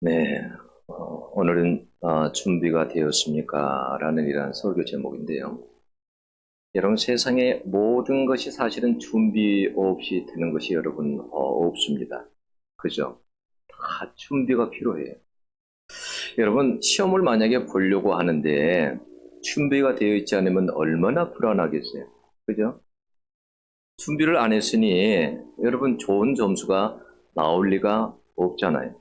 네, 오늘은 준비가 되었습니까? 라는 이런 설교 제목인데요. 여러분, 세상의 모든 것이 사실은 준비 없이 되는 것이 여러분 없습니다. 그죠? 다 준비가 필요해요. 여러분, 시험을 만약에 보려고 하는데 준비가 되어 있지 않으면 얼마나 불안하겠어요. 그죠? 준비를 안 했으니 여러분 좋은 점수가 나올 리가 없잖아요.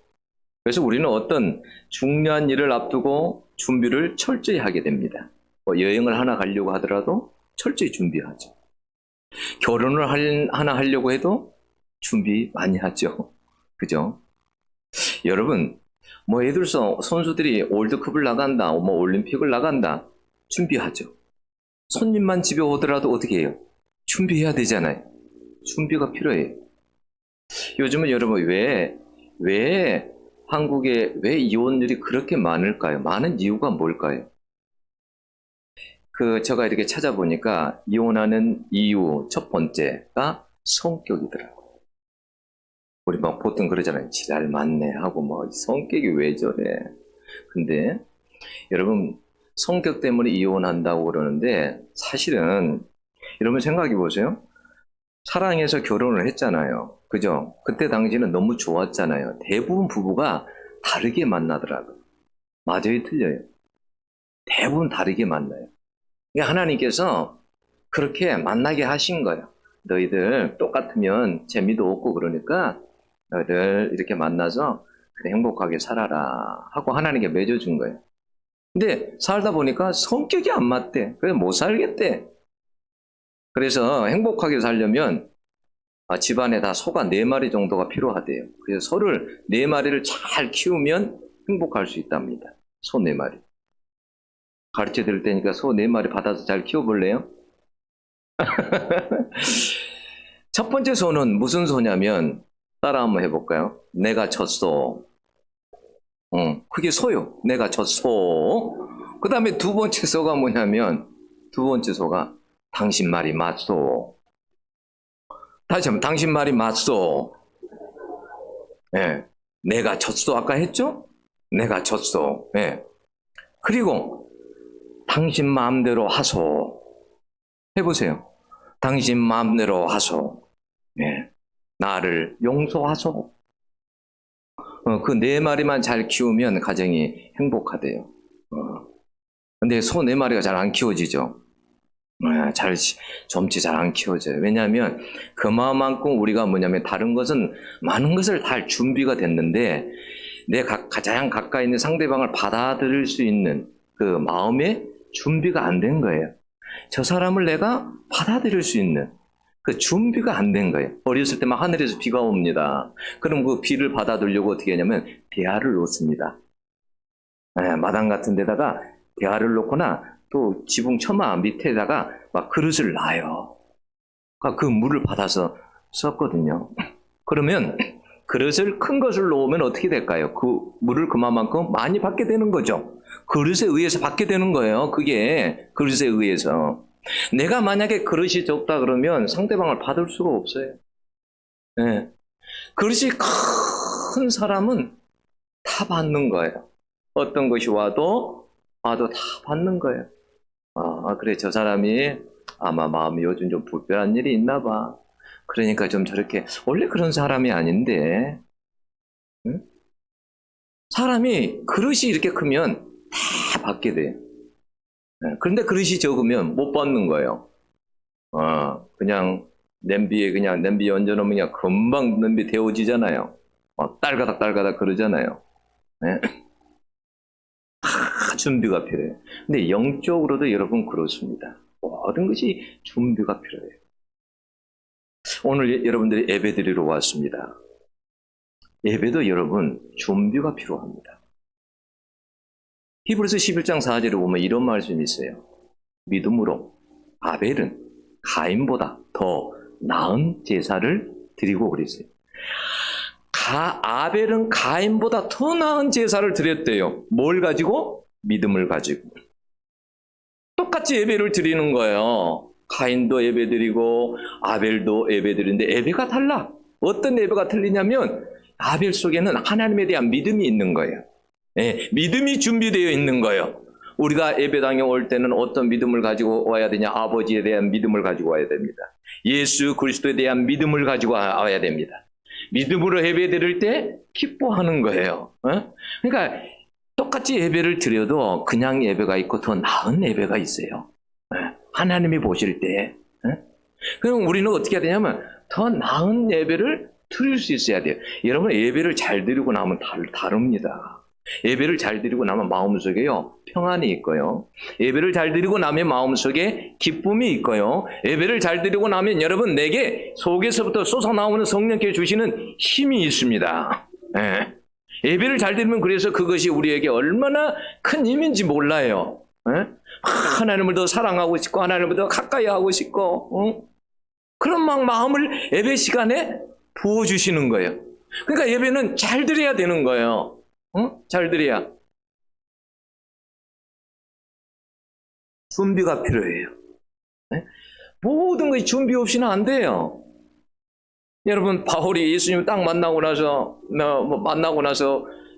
그래서 우리는 어떤 중요한 일을 앞두고 준비를 철저히 하게 됩니다. 여행을 하나 가려고 하더라도 철저히 준비하죠. 결혼을 하나 하려고 해도 준비 많이 하죠. 그죠? 여러분, 예를 들어서 선수들이 월드컵을 나간다, 올림픽을 나간다, 준비하죠. 손님만 집에 오더라도 어떻게 해요? 준비해야 되잖아요. 준비가 필요해요. 요즘은 여러분, 왜 한국에 왜 이혼율이 그렇게 많을까요? 많은 이유가 뭘까요? 제가 이렇게 찾아보니까 이혼하는 이유 첫 번째가 성격이더라고요. 우리 막 보통 그러잖아요. 지랄 많네 하고 성격이 왜 저래. 근데 여러분 성격 때문에 이혼한다고 그러는데 사실은 여러분 생각해 보세요. 사랑해서 결혼을 했잖아요. 그죠? 그때 당시는 너무 좋았잖아요. 대부분 부부가 다르게 만나더라고요. 맞아요, 틀려요. 대부분 다르게 만나요. 하나님께서 그렇게 만나게 하신 거예요. 너희들 똑같으면 재미도 없고 그러니까 너희들 이렇게 만나서 그래, 행복하게 살아라 하고 하나님께 맺어준 거예요. 근데 살다 보니까 성격이 안 맞대. 그래서 못 살겠대. 그래서 행복하게 살려면 집안에 다 소가 4마리 정도가 필요하대요. 그래서 소를 4마리를 잘 키우면 행복할 수 있답니다. 소 4마리. 가르쳐 드릴 테니까 소 4마리 받아서 잘 키워볼래요? 첫 번째 소는 무슨 소냐면 따라 한번 해볼까요? 내가 졌소. 그게 소요. 내가 졌소. 그 다음에 두 번째 소가 뭐냐면 두 번째 소가 당신 말이 맞소. 다시 한번 당신 말이 맞소. 예. 내가 졌소 아까 했죠? 내가 졌소. 예. 그리고 당신 마음대로 하소. 해보세요. 당신 마음대로 하소. 예. 나를 용서하소. 그 4마리만 잘 키우면 가정이 행복하대요. 근데 소 4마리가 잘 안 키워지죠. 점치 잘 안 키워져요. 왜냐하면 그 마음만큼 우리가 뭐냐면 다른 것은 많은 것을 다 할 준비가 됐는데 내 가장 가까이 있는 상대방을 받아들일 수 있는 그 마음의 준비가 안 된 거예요. 저 사람을 내가 받아들일 수 있는 그 준비가 안 된 거예요. 어렸을 때 막 하늘에서 비가 옵니다. 그럼 그 비를 받아들려고 어떻게 하냐면 대야를 놓습니다. 마당 같은 데다가 대야를 놓거나 또 지붕 처마 밑에다가 막 그릇을 놔요. 그 물을 받아서 썼거든요. 그러면 그릇을 큰 것을 놓으면 어떻게 될까요? 그 물을 그만큼 많이 받게 되는 거죠. 그릇에 의해서 받게 되는 거예요. 그게 그릇에 의해서. 내가 만약에 그릇이 적다 그러면 상대방을 받을 수가 없어요. 네. 그릇이 큰 사람은 다 받는 거예요. 어떤 것이 와도 다 받는 거예요. 그래, 저 사람이 아마 마음이 요즘 좀 불편한 일이 있나 봐. 그러니까 좀 저렇게, 원래 그런 사람이 아닌데, 응? 사람이 그릇이 이렇게 크면 다 받게 돼. 그런데 그릇이 적으면 못 받는 거예요. 그냥 그냥 냄비에 얹어놓으면 그냥 금방 냄비 데워지잖아요. 딸가닥 딸가닥 그러잖아요. 네? 다 준비가 필요해요. 근데 영적으로도 여러분 그렇습니다. 모든 것이 준비가 필요해요. 오늘 여러분들이 예배 드리러 왔습니다. 예배도 여러분 준비가 필요합니다. 히브리서 11장 4절에 보면 이런 말씀이 있어요. 믿음으로 아벨은 가인보다 더 나은 제사를 드리고 그랬어요. 아벨은 가인보다 더 나은 제사를 드렸대요. 뭘 가지고? 믿음을 가지고. 똑같이 예배를 드리는 거예요. 가인도 예배 드리고 아벨도 예배 드리는데 예배가 달라. 어떤 예배가 틀리냐면 아벨 속에는 하나님에 대한 믿음이 있는 거예요. 예, 믿음이 준비되어 있는 거예요. 우리가 예배당에 올 때는 어떤 믿음을 가지고 와야 되냐? 아버지에 대한 믿음을 가지고 와야 됩니다. 예수 그리스도에 대한 믿음을 가지고 와야 됩니다. 믿음으로 예배 드릴 때 기뻐하는 거예요. 그러니까 똑같이 예배를 드려도 그냥 예배가 있고 더 나은 예배가 있어요. 하나님이 보실 때. 그럼 우리는 어떻게 해야 되냐면 더 나은 예배를 드릴 수 있어야 돼요. 여러분, 예배를 잘 드리고 나면 다릅니다. 예배를 잘 드리고 나면 마음속에요 평안이 있고요. 예배를 잘 드리고 나면 마음속에 기쁨이 있고요. 예배를 잘 드리고 나면 여러분 내게 속에서부터 솟아나오는 성령께 주시는 힘이 있습니다. 예배를 잘 드리면 그래서 그것이 우리에게 얼마나 큰 힘인지 몰라요. 하나님을 더 사랑하고 싶고 하나님을 더 가까이 하고 싶고 그런 막 마음을 예배 시간에 부어주시는 거예요. 그러니까 예배는 잘 드려야 되는 거예요. 잘 드려야. 준비가 필요해요. 모든 것이 준비 없이는 안 돼요. 여러분, 바울이 예수님 딱 만나고 나서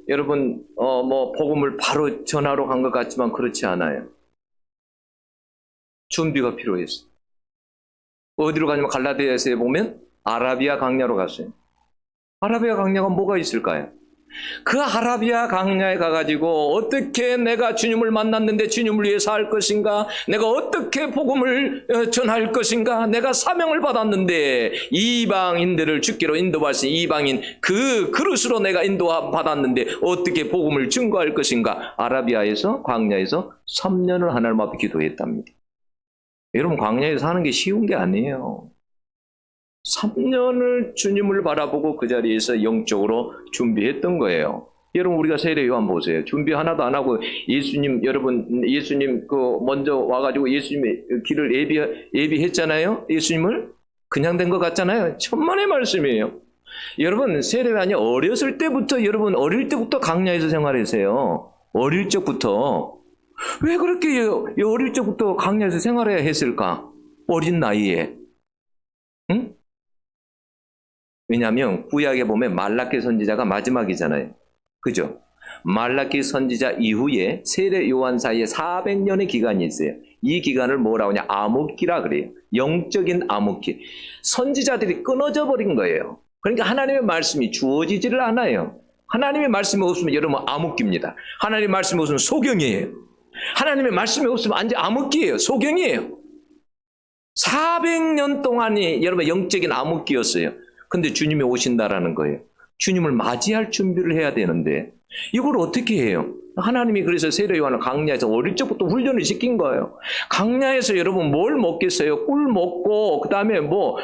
여러분 복음을 바로 전하러 간 것 같지만 그렇지 않아요. 준비가 필요했어요. 어디로 가냐면 갈라디아서에 보면 아라비아 강야로 갔어요. 아라비아 강야가 뭐가 있을까요? 그 아라비아 강야에 가가지고 어떻게 내가 주님을 만났는데 주님을 위해서 할 것인가, 내가 어떻게 복음을 전할 것인가, 내가 사명을 받았는데 이방인들을 주께로 인도하신 이방인 그 그릇으로 내가 인도받았는데 어떻게 복음을 증거할 것인가. 아라비아에서 광야에서 3년을 하나님 앞에 기도했답니다. 여러분, 광야에서 사는 게 쉬운 게 아니에요. 3년을 주님을 바라보고 그 자리에서 영적으로 준비했던 거예요. 여러분, 우리가 세례 요한 보세요. 준비 하나도 안 하고 예수님 먼저 와가지고 예수님의 길을 예비했잖아요. 예수님을 그냥 된 것 같잖아요. 천만의 말씀이에요. 여러분, 세례 요한이 어릴 때부터 광야에서 생활했어요. 어릴 적부터. 왜 그렇게 어릴 적부터 광야에서 생활해야 했을까? 어린 나이에. 응? 왜냐하면 구약에 보면 말라기 선지자가 마지막이잖아요. 그죠? 말라기 선지자 이후에 세례 요한 사이에 400년의 기간이 있어요. 이 기간을 뭐라고 하냐? 암흑기라 그래요. 영적인 암흑기. 선지자들이 끊어져 버린 거예요. 그러니까 하나님의 말씀이 주어지지를 않아요. 하나님의 말씀이 없으면 여러분 암흑기입니다. 하나님의 말씀이 없으면 소경이에요. 하나님의 말씀이 없으면 완전 암흑기예요. 소경이에요. 400년 동안이 여러분 영적인 암흑기였어요. 근데 주님이 오신다라는 거예요. 주님을 맞이할 준비를 해야 되는데 이걸 어떻게 해요? 하나님이 그래서 세례 요한을 광야에서 어릴 적부터 훈련을 시킨 거예요. 광야에서 여러분 뭘 먹겠어요? 꿀 먹고 그 다음에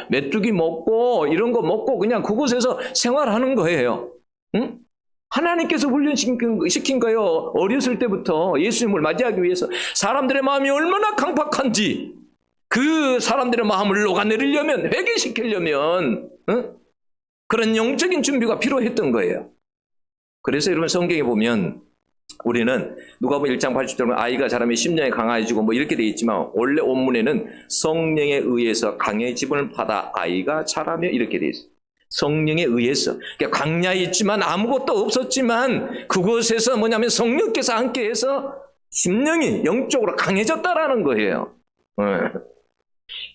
메뚜기 먹고 이런 거 먹고 그냥 그곳에서 생활하는 거예요. 응? 하나님께서 훈련시킨 거예요. 어렸을 때부터 예수님을 맞이하기 위해서. 사람들의 마음이 얼마나 강팍한지 그 사람들의 마음을 녹아내리려면, 회개시키려면 그런 영적인 준비가 필요했던 거예요. 그래서 여러분 성경에 보면 우리는 누가복음 1장 80절 아이가 자라면 심령이 강해지고 이렇게 되어 있지만 원래 원문에는 성령에 의해서 강해짐을 받아 아이가 자라며 이렇게 되어 있어요. 성령에 의해서. 그러니까 광야에 있지만 아무것도 없었지만 그곳에서 뭐냐면 성령께서 함께해서 심령이 영적으로 강해졌다라는 거예요.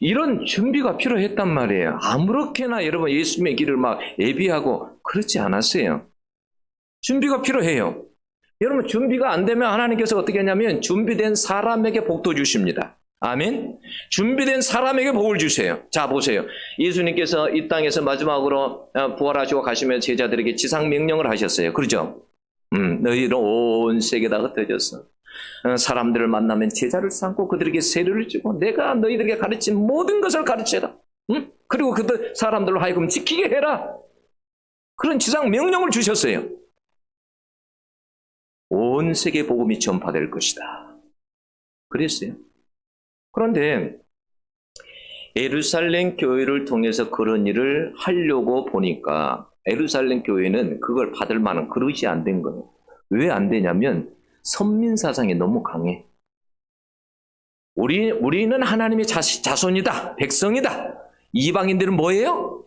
이런 준비가 필요했단 말이에요. 아무렇게나 여러분 예수님의 길을 막 예비하고 그렇지 않았어요. 준비가 필요해요. 여러분 준비가 안 되면 하나님께서 어떻게 하냐면 준비된 사람에게 복도 주십니다. 아멘. 준비된 사람에게 복을 주세요. 자 보세요. 예수님께서 이 땅에서 마지막으로 부활하시고 가시면 제자들에게 지상 명령을 하셨어요. 그렇죠? 너희는 온 세계다 흩어졌어. 사람들을 만나면 제자를 삼고 그들에게 세례를 주고 내가 너희들에게 가르친 모든 것을 가르쳐라. 그리고 그들 사람들로 하여금 지키게 해라. 그런 지상 명령을 주셨어요. 온 세계 복음이 전파될 것이다. 그랬어요. 그런데 예루살렘 교회를 통해서 그런 일을 하려고 보니까 예루살렘 교회는 그걸 받을 만한 그릇이 안 된 거예요. 왜 안 되냐면 선민사상이 너무 강해. 우리는 하나님의 자손이다. 백성이다. 이방인들은 뭐예요?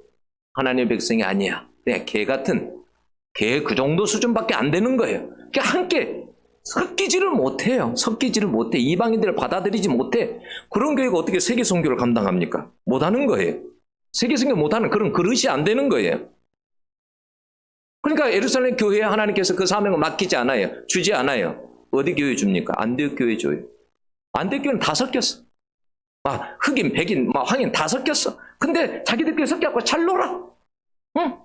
하나님의 백성이 아니야. 개 같은 걔 그 정도 수준밖에 안 되는 거예요. 그러니까 함께 섞이지를 못해요. 섞이지를 못해. 이방인들을 받아들이지 못해. 그런 교회가 어떻게 세계 선교를 감당합니까? 못하는 거예요. 세계 선교 못하는 그런 그릇이 안 되는 거예요. 그러니까 예루살렘 교회에 하나님께서 그 사명을 맡기지 않아요. 주지 않아요. 어디 교회 줍니까? 안디옥 교회 줘요. 안디옥 교회는 다 섞였어. 흑인, 백인, 황인 다 섞였어. 근데 자기들끼리 섞여갖고 잘 놀아. 응?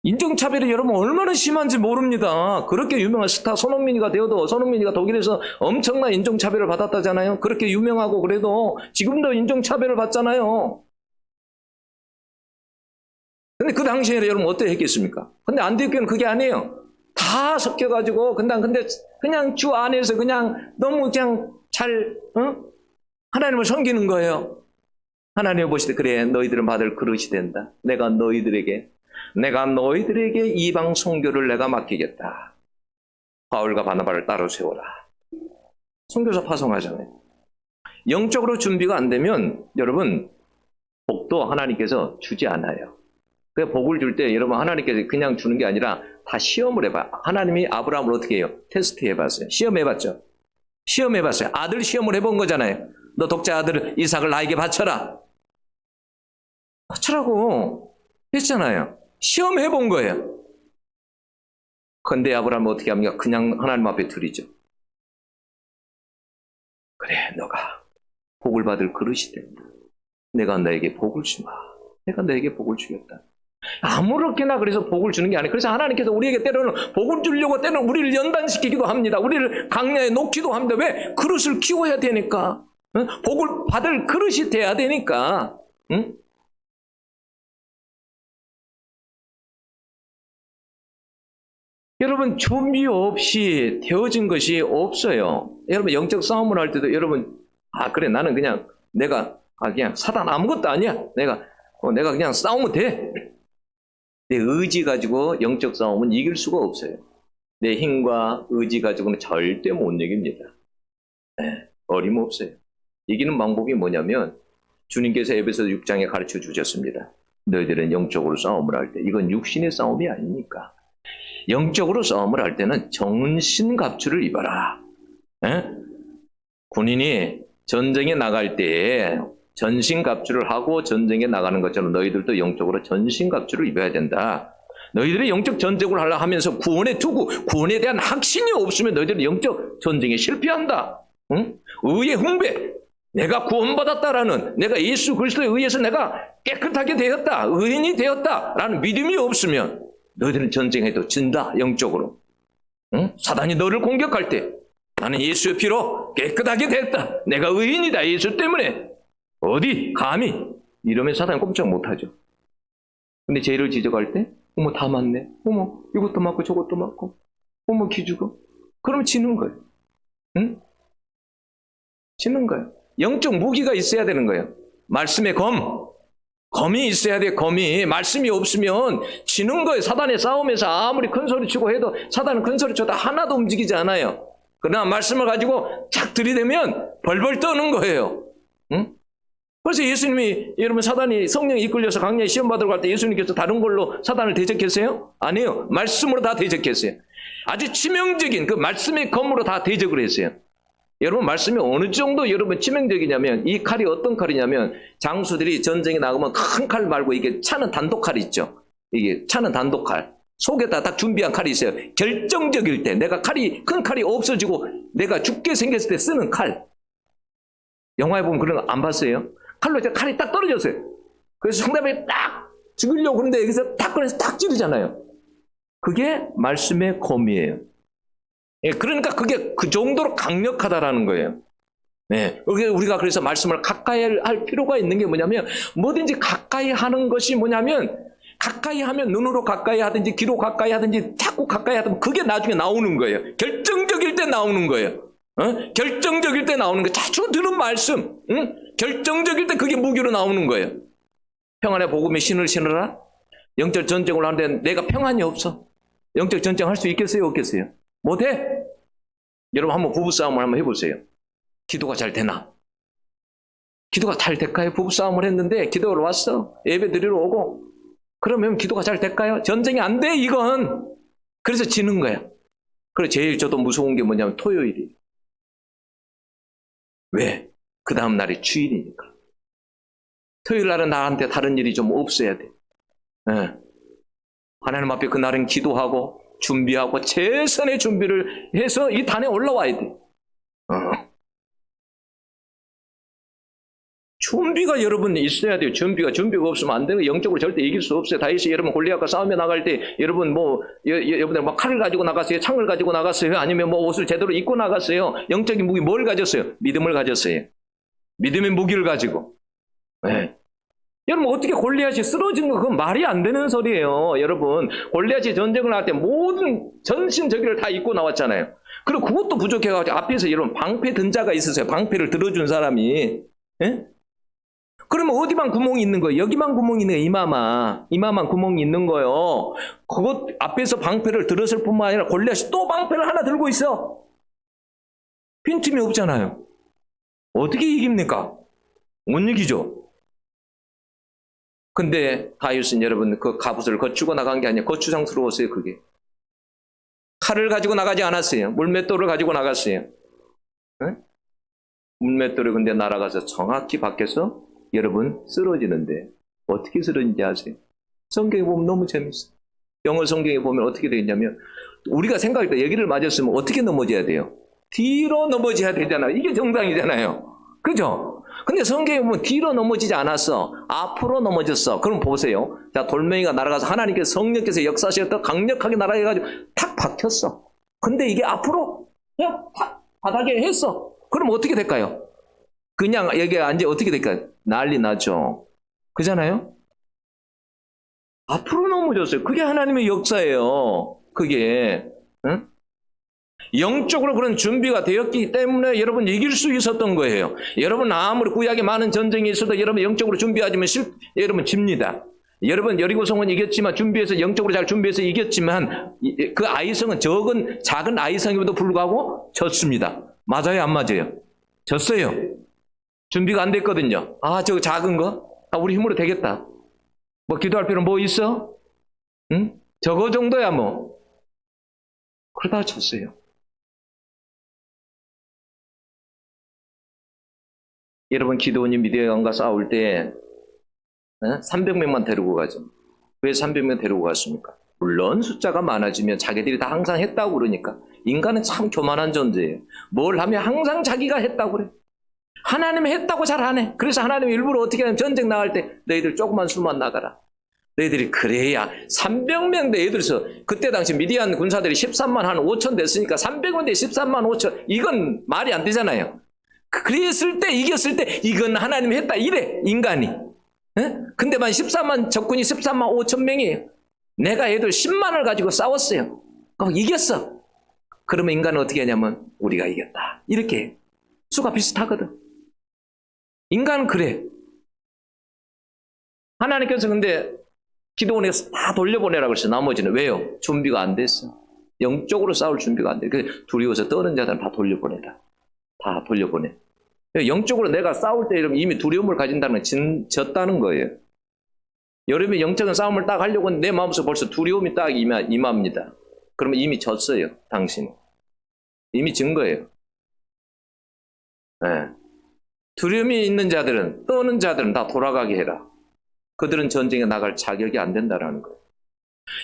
인종차별이 여러분 얼마나 심한지 모릅니다. 그렇게 유명한 스타 손흥민이가 되어도 손흥민이가 독일에서 엄청난 인종차별을 받았다잖아요. 그렇게 유명하고 그래도 지금도 인종차별을 받잖아요. 근데 그 당시에 여러분 어떻게 했겠습니까? 근데 안디옥 교회는 그게 아니에요. 다 섞여가지고 근데 그냥 주 안에서 그냥 너무 그냥 잘 하나님을 섬기는 거예요. 하나님을 보실 때 그래 너희들은 받을 그릇이 된다. 내가 너희들에게 이방 선교를 내가 맡기겠다. 바울과 바나바를 따로 세워라. 선교사 파송하잖아요. 영적으로 준비가 안 되면 여러분 복도 하나님께서 주지 않아요. 그 복을 줄 때 여러분 하나님께서 그냥 주는 게 아니라 다 시험을 해봐. 하나님이 아브라함을 어떻게 해요? 테스트 해봤어요. 시험해봤죠. 시험해봤어요. 아들 시험을 해본 거잖아요. 너 독자 아들 이삭을 나에게 바쳐라. 바쳐라고 했잖아요. 시험해본 거예요. 근데 아브라함은 어떻게 합니까? 그냥 하나님 앞에 드리죠. 그래 너가 복을 받을 그릇이 된다. 내가 너에게 복을 주마. 내가 너에게 복을 주겠다. 아무렇게나 그래서 복을 주는 게 아니에요. 그래서 하나님께서 우리에게 때로는 복을 주려고 때로는 우리를 연단시키기도 합니다. 우리를 강야에 놓기도 합니다. 왜? 그릇을 키워야 되니까. 복을 받을 그릇이 돼야 되니까. 응? 여러분 준비 없이 되어진 것이 없어요. 여러분 영적 싸움을 할 때도 여러분 그래 나는 그냥 내가 그냥 사단 아무것도 아니야. 내가 그냥 싸우면 돼. 내 의지 가지고 영적 싸움은 이길 수가 없어요. 내 힘과 의지 가지고는 절대 못 이깁니다. 어림없어요. 이기는 방법이 뭐냐면 주님께서 에베소 6장에 가르쳐 주셨습니다. 너희들은 영적으로 싸움을 할 때 이건 육신의 싸움이 아니니까 영적으로 싸움을 할 때는 정신갑주를 입어라. 군인이 전쟁에 나갈 때 전신갑주를 하고 전쟁에 나가는 것처럼 너희들도 영적으로 전신갑주를 입어야 된다. 너희들이 영적 전쟁을 하려 하면서 구원의 투구, 구원에 대한 확신이 없으면 너희들은 영적 전쟁에 실패한다. 의의 훈배, 내가 구원받았다라는, 내가 예수 그리스도에 의해서 내가 깨끗하게 되었다, 의인이 되었다라는 믿음이 없으면 너희들은 전쟁에도 진다, 영적으로. 사단이 너를 공격할 때 나는 예수의 피로 깨끗하게 됐다, 내가 의인이다, 예수 때문에. 어디 감히 이러면 사단이 꼼짝 못하죠. 근데 죄를 지적할 때 어머 다 맞네, 어머 이것도 맞고 저것도 맞고, 어머 기죽어, 그러면 지는 거예요. 지는 거예요. 영적 무기가 있어야 되는 거예요. 말씀의 검이 있어야 돼. 검이. 말씀이 없으면 지는 거예요. 사단의 싸움에서 아무리 큰 소리 치고 해도 사단은 큰 소리 쳐도 하나도 움직이지 않아요. 그러나 말씀을 가지고 착 들이대면 벌벌 떠는 거예요. 그래서 예수님이, 여러분 사단이 성령에 이끌려서 강야에 시험 받으러 갈 때 예수님께서 다른 걸로 사단을 대적했어요? 아니에요. 말씀으로 다 대적했어요. 아주 치명적인 그 말씀의 검으로 다 대적을 했어요. 여러분 말씀이 어느 정도 여러분 치명적이냐면, 이 칼이 어떤 칼이냐면, 장수들이 전쟁에 나가면 큰 칼 말고 이게 차는 단독칼이 있죠. 이게 차는 단독칼. 속에다 딱 준비한 칼이 있어요. 결정적일 때, 내가 큰 칼이 없어지고 내가 죽게 생겼을 때 쓰는 칼. 영화에 보면 그런 거 안 봤어요? 칼로 이제 칼이 딱 떨어졌어요. 그래서 상대방이 딱 죽이려고 그러는데 여기서 딱 꺼내서 딱 찌르잖아요. 그게 말씀의 검이에요. 예, 그러니까 그게 그 정도로 강력하다라는 거예요. 네, 우리가 그래서 말씀을 가까이 할 필요가 있는 게 뭐냐면, 뭐든지 가까이 하는 것이 뭐냐면, 가까이 하면 눈으로 가까이 하든지 귀로 가까이 하든지 자꾸 가까이 하든 그게 나중에 나오는 거예요. 결정적일 때 나오는 거예요. 결정적일 때 나오는 거예요. 자주 들은 말씀, 결정적일 때 그게 무기로 나오는 거예요. 평안의 복음의 신을 신으라. 영적 전쟁을 하는데 내가 평안이 없어. 영적 전쟁 할 수 있겠어요, 없겠어요? 못해? 여러분 한번 부부싸움을 한번 해보세요. 기도가 잘 되나? 기도가 잘 될까요? 부부싸움을 했는데 기도를 왔어. 예배 드리러 오고 그러면 기도가 잘 될까요? 전쟁이 안 돼, 이건. 그래서 지는 거야. 그래서 제일 저도 무서운 게 뭐냐면 토요일이에요. 왜? 그 다음 날이 주일이니까. 토요일 날은 나한테 다른 일이 좀 없어야 돼. 네. 하나님 앞에 그날은 기도하고 준비하고 최선의 준비를 해서 이 단에 올라와야 돼. 준비가 여러분 있어야 돼요. 준비가 없으면 안 돼요. 영적으로 절대 이길 수 없어요. 다윗이 여러분 골리앗과 싸움에 나갈 때 여러분 여러분들 뭐 칼을 가지고 나갔어요? 창을 가지고 나갔어요? 아니면 뭐 옷을 제대로 입고 나갔어요? 영적인 무기 뭘 가졌어요? 믿음을 가졌어요. 믿음의 무기를 가지고. 네. 여러분 어떻게 골리앗이 쓰러진 거 그건 말이 안 되는 소리예요. 여러분 골리앗이 전쟁을 할 때 모든 전신저기를 다 입고 나왔잖아요. 그리고 그것도 부족해가지고 앞에서 여러분 방패 든 자가 있었어요. 방패를 들어준 사람이. 예? 그러면 어디만 구멍이 있는 거예요? 여기만 구멍이 있는 거예요. 이마만 구멍이 있는 거예요. 그것 앞에서 방패를 들었을 뿐만 아니라 골리앗이 또 방패를 하나 들고 있어. 빈틈이 없잖아요. 어떻게 이깁니까? 못 이기죠. 근데 다윗은 여러분 그 갑옷을 거치고 나간 게 아니라 거추장스러웠어요. 그게 칼을 가지고 나가지 않았어요. 물맷돌을 가지고 나갔어요. 네? 물맷돌이 근데 날아가서 정확히 밖에서 여러분 쓰러지는데 어떻게 쓰러진지 아세요? 성경에 보면 너무 재밌어요. 영어 성경에 보면 어떻게 되겠냐면 우리가 생각할 때 여기를 맞았으면 어떻게 넘어져야 돼요? 뒤로 넘어져야 되잖아요. 이게 정상이잖아요. 그죠? 근데 성경에 보면 뒤로 넘어지지 않았어. 앞으로 넘어졌어. 그럼 보세요. 자, 돌멩이가 날아가서 하나님께서 성령께서 역사하셨다 강력하게 날아가가지고 탁 박혔어. 근데 이게 앞으로 그냥 탁 바닥에 했어. 그럼 어떻게 될까요? 그냥 여기에 앉아 어떻게 될까요? 난리 나죠. 그잖아요? 앞으로 넘어졌어요. 그게 하나님의 역사예요. 그게. 응? 영적으로 그런 준비가 되었기 때문에 여러분 이길 수 있었던 거예요. 여러분 아무리 구약에 많은 전쟁이 있어도 여러분 영적으로 준비하지만 여러분 집니다. 여러분 여리고성은 이겼지만 준비해서 영적으로 잘 준비해서 이겼지만 그 아이성은 작은 아이성임에도 불구하고 졌습니다. 맞아요, 안 맞아요? 졌어요. 준비가 안 됐거든요. 아, 저거 작은 거? 아, 우리 힘으로 되겠다. 뭐 기도할 필요는 뭐 있어? 응? 저거 정도야 뭐. 그러다가 졌어요. 여러분 기드온이 미디안과 싸울 때 300명만 데리고 가죠. 왜 300명 데리고 갔습니까? 물론 숫자가 많아지면 자기들이 다 항상 했다고 그러니까. 인간은 참 교만한 존재예요. 뭘 하면 항상 자기가 했다고 그래. 하나님이 했다고 잘 안 해. 그래서 하나님이 일부러 어떻게 하냐면 전쟁 나갈 때 너희들 조그만 수만 나가라. 너희들이 그래야 300명 너희들서 그때 당시 미디안 군사들이 13만 한 5천 됐으니까 300명 대 13만 5천 이건 말이 안 되잖아요. 그랬을 때 이겼을 때 이건 하나님이 했다 이래 인간이. 근데만 14만 적군이 13만 5천 명이에요. 내가 애들 10만을 가지고 싸웠어요. 그럼 이겼어. 그러면 인간은 어떻게 하냐면 우리가 이겼다 이렇게 해. 수가 비슷하거든. 인간은 그래. 하나님께서 근데 기도원에서 다 돌려보내라고 그랬어. 나머지는 왜요? 준비가 안 됐어. 영적으로 싸울 준비가 안 돼. 그래서 두려워서 떠는 자들은 다 돌려보내라. 다 돌려보내. 영적으로 내가 싸울 때 이미 두려움을 가진다는 건 졌다는 거예요. 여러분이 영적인 싸움을 딱 하려고 내 마음속에 벌써 두려움이 딱 임합니다. 그러면 이미 졌어요. 당신은. 이미 진 거예요. 네. 두려움이 있는 자들은 떠는 자들은 다 돌아가게 해라. 그들은 전쟁에 나갈 자격이 안 된다는 거예요.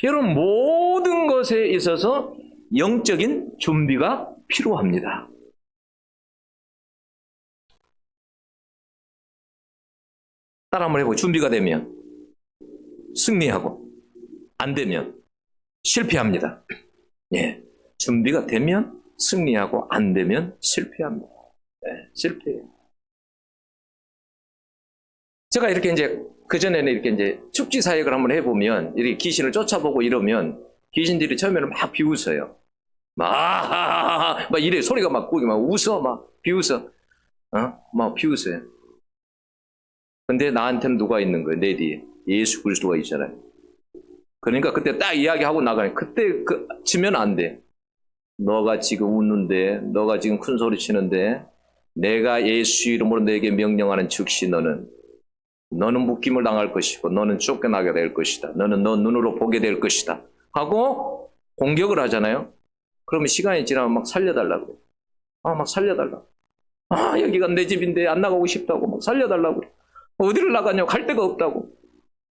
여러분 모든 것에 있어서 영적인 준비가 필요합니다. 따라 한번 해보고 준비가 되면 승리하고 안 되면 실패합니다. 예, 준비가 되면 승리하고 안 되면 실패합니다. 네, 실패해요. 제가 이렇게 이제 그전에는 이렇게 이제 축지 사역을 한번 해보면 이렇게 귀신을 쫓아보고 이러면 귀신들이 처음에는 막 비웃어요. 막 이래 소리가 막 꾸기 막 웃어 막 비웃어. 막 비웃어요. 근데 나한테는 누가 있는 거예요? 내 뒤에 예수 그리스도가 있잖아요. 그러니까 그때 딱 이야기하고 나가요. 그때 치면 안 돼. 너가 지금 웃는데, 너가 지금 큰 소리 치는데, 내가 예수 이름으로 너에게 명령하는 즉시 너는 너는 묶임을 당할 것이고 너는 쫓겨나게 될 것이다. 너는 너 눈으로 보게 될 것이다. 하고 공격을 하잖아요. 그러면 시간이 지나면 막 살려달라고. 막 살려달라고. 여기가 내 집인데 안 나가고 싶다고 막 살려달라고. 어디를 나가냐고. 갈 데가 없다고.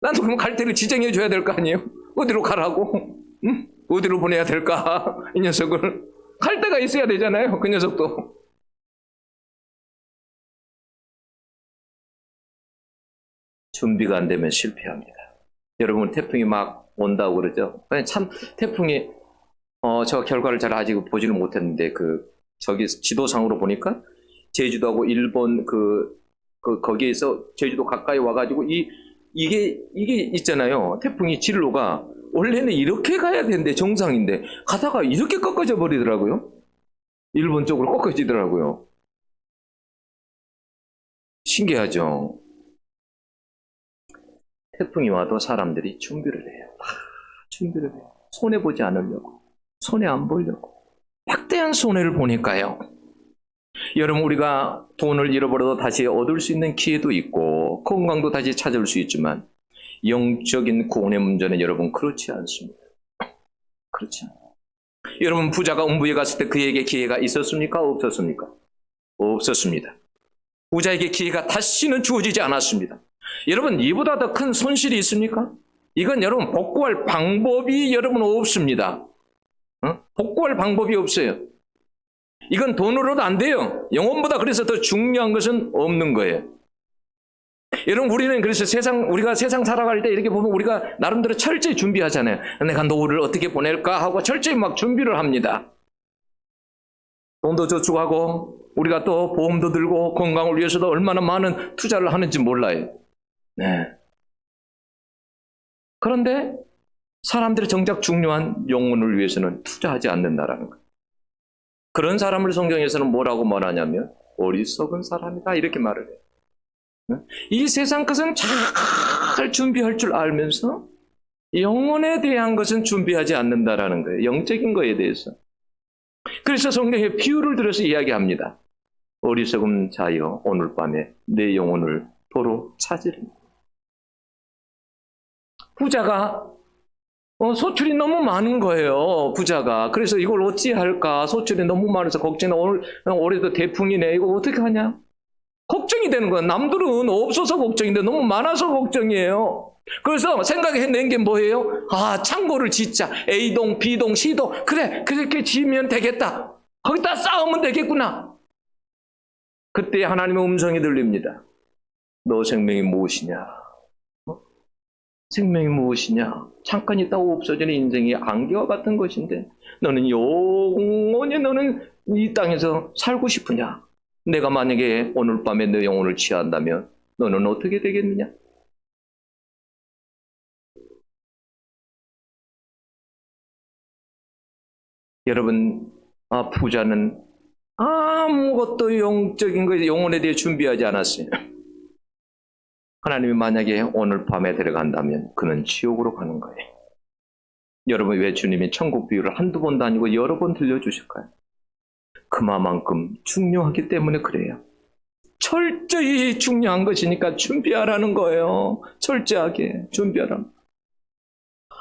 나도 그럼 갈 데를 지정해 줘야 될 거 아니에요. 어디로 가라고. 응? 어디로 보내야 될까. 이 녀석을. 갈 데가 있어야 되잖아요. 그 녀석도. 준비가 안 되면 실패합니다. 여러분 태풍이 막 온다고 그러죠. 참 태풍이 저 결과를 잘 아직 보지는 못했는데 저기 지도상으로 보니까 제주도하고 일본 거기에서 제주도 가까이 와가지고 이게 있잖아요. 태풍이 진로가 원래는 이렇게 가야 되는데 정상인데 가다가 이렇게 꺾어져 버리더라고요. 일본 쪽으로 꺾어지더라고요. 신기하죠. 태풍이 와도 사람들이 준비를 해요. 준비를 해요. 손해보지 않으려고. 손해 안 보려고. 막대한 손해를 보니까요. 여러분 우리가 돈을 잃어버려도 다시 얻을 수 있는 기회도 있고 건강도 다시 찾을 수 있지만 영적인 구원의 문제는 여러분 그렇지 않습니다. 그렇지 않아요. 여러분 부자가 음부에 갔을 때 그에게 기회가 있었습니까? 없었습니까? 없었습니다. 부자에게 기회가 다시는 주어지지 않았습니다. 여러분 이보다 더 큰 손실이 있습니까? 이건 여러분 복구할 방법이 여러분 없습니다. 복구할 방법이 없어요. 이건 돈으로도 안 돼요. 영혼보다 그래서 더 중요한 것은 없는 거예요. 여러분 우리는 그래서 우리가 세상 살아갈 때 이렇게 보면 우리가 나름대로 철저히 준비하잖아요. 내가 노후를 어떻게 보낼까 하고 철저히 막 준비를 합니다. 돈도 저축하고 우리가 또 보험도 들고 건강을 위해서도 얼마나 많은 투자를 하는지 몰라요. 네. 그런데 사람들이 정작 중요한 영혼을 위해서는 투자하지 않는다라는 거예요. 그런 사람을 성경에서는 뭐라고 말하냐면 어리석은 사람이다 이렇게 말을 해요. 이 세상 것은 잘 준비할 줄 알면서 영혼에 대한 것은 준비하지 않는다라는 거예요. 영적인 거에 대해서. 그래서 성경에 비유를 들어서 이야기합니다. 어리석은 자여 오늘 밤에 내 영혼을 도로 찾으리. 부자가 소출이 너무 많은 거예요. 부자가. 그래서 이걸 어찌할까. 소출이 너무 많아서 걱정이 올해도 태풍이네. 이거 어떻게 하냐. 걱정이 되는 거야. 남들은 없어서 걱정인데 너무 많아서 걱정이에요. 그래서 생각해낸 게 뭐예요? 창고를 짓자. A동, B동, C동. 그래, 그렇게 지으면 되겠다. 거기다 쌓으면 되겠구나. 그때 하나님의 음성이 들립니다. 너 생명이 무엇이냐? 생명이 무엇이냐? 잠깐 있다가 없어지는 인생이 안개와 같은 것인데 너는 영원히 너는 이 땅에서 살고 싶으냐? 내가 만약에 오늘 밤에 내 영혼을 취한다면 너는 어떻게 되겠느냐? 여러분, 부자는 아무것도 영적인 것, 영혼에 대해 준비하지 않았어요. 하나님이 만약에 오늘 밤에 데려간다면 그는 지옥으로 가는 거예요. 여러분 왜 주님이 천국 비유를 한두 번도 아니고 여러 번 들려주실까요? 그만큼 중요하기 때문에 그래요. 철저히 중요한 것이니까 준비하라는 거예요. 철저하게 준비하라는.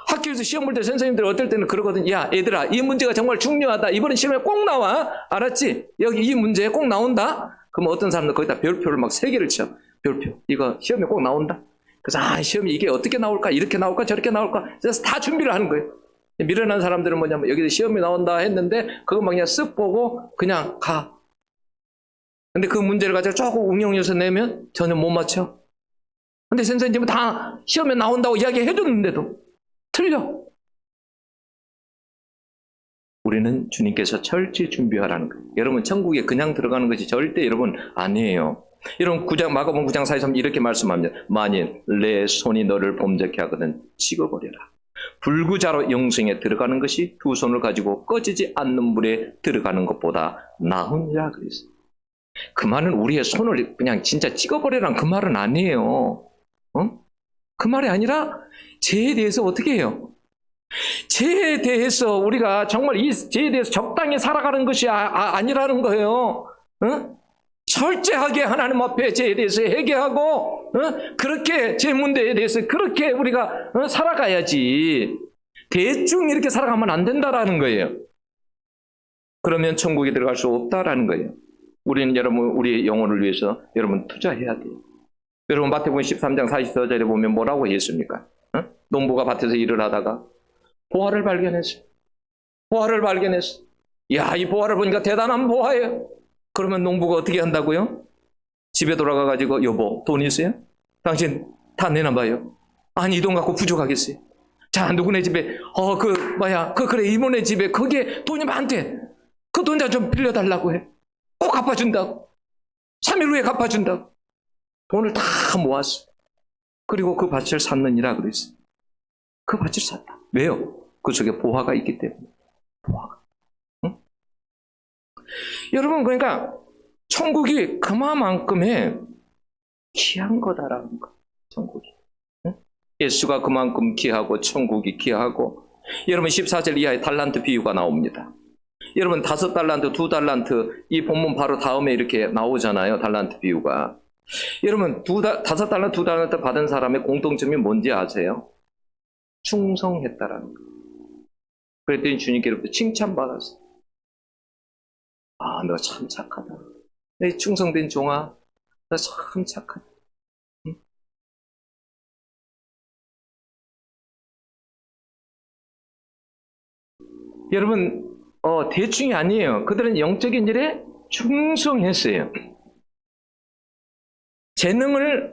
학교에서 시험 볼 때 선생님들 어떨 때는 그러거든. 야 얘들아 이 문제가 정말 중요하다. 이번엔 시험에 꼭 나와. 알았지? 여기 이 문제 꼭 나온다. 그럼 어떤 사람들 거기다 별표를 막 3개를 쳐. 별표. 이거 시험에 꼭 나온다. 그래서 시험이 이게 어떻게 나올까? 이렇게 나올까? 저렇게 나올까? 그래서 다 준비를 하는 거예요. 미련한 사람들은 뭐냐면 여기서 시험이 나온다 했는데 그거 막 그냥 쓱 보고 그냥 가. 근데 그 문제를 가지고 조금 응용해서 내면 전혀 못 맞춰. 근데 선생님은 다 시험에 나온다고 이야기해 줬는데도 틀려. 우리는 주님께서 철저히 준비하라는 거예요. 여러분 천국에 그냥 들어가는 것이 절대 여러분 아니에요. 여러분 마가복음 9장 43절 이렇게 말씀합니다. 만일 내 손이 너를 범죄케 하거든 찍어버려라. 불구자로 영생에 들어가는 것이 두 손을 가지고 꺼지지 않는 물에 들어가는 것보다 나으니라 그랬어요. 그 말은 우리의 손을 그냥 진짜 찍어버리라는 그 말은 아니에요. 그 말이 아니라 죄에 대해서 어떻게 해요? 죄에 대해서 우리가 정말 이 죄에 대해서 적당히 살아가는 것이 아니라는 거예요. 철저하게 하나님 앞에 죄에 대해서 회개하고 그렇게 죄 문제에 대해서 그렇게 우리가 살아가야지 대충 이렇게 살아가면 안 된다라는 거예요. 그러면 천국에 들어갈 수 없다라는 거예요. 우리는 여러분 우리의 영혼을 위해서 여러분 투자해야 돼요. 여러분 마태복음 13장 44절에 보면 뭐라고 했습니까? 농부가 밭에서 일을 하다가 보화를 발견했어요. 보화를 발견했어. 야, 이 보화를 보니까 대단한 보화예요. 그러면 농부가 어떻게 한다고요? 집에 돌아가가지고 여보 돈 있어요? 당신 다 내놔봐요. 아니 이 돈 갖고 부족하겠어요. 자 누구네 집에 그래 이모네 집에 거기에 돈이 많대. 그 돈 좀 빌려달라고 해. 꼭 갚아준다고. 3일 후에 갚아준다고. 돈을 다 모았어. 그리고 그 밭을 샀느니라 그랬어. 그 밭을 샀다. 왜요? 그 속에 보화가 있기 때문에. 보화가. 응? 여러분 그러니까 천국이 그만큼의 귀한 거다라는 거. 천국이. 응? 예수가 그만큼 귀하고 천국이 귀하고. 여러분 14절 이하에 달란트 비유가 나옵니다. 여러분 5달란트, 2달란트 이 본문 바로 다음에 이렇게 나오잖아요. 달란트 비유가. 여러분 5달란트, 2달란트 받은 사람의 공통점이 뭔지 아세요? 충성했다라는 거. 그랬더니 주님께로부터 칭찬받았어. 아, 너 참 착하다. 내 충성된 종아, 너 참 착하다. 응? 여러분, 대충이 아니에요. 그들은 영적인 일에 충성했어요. 재능을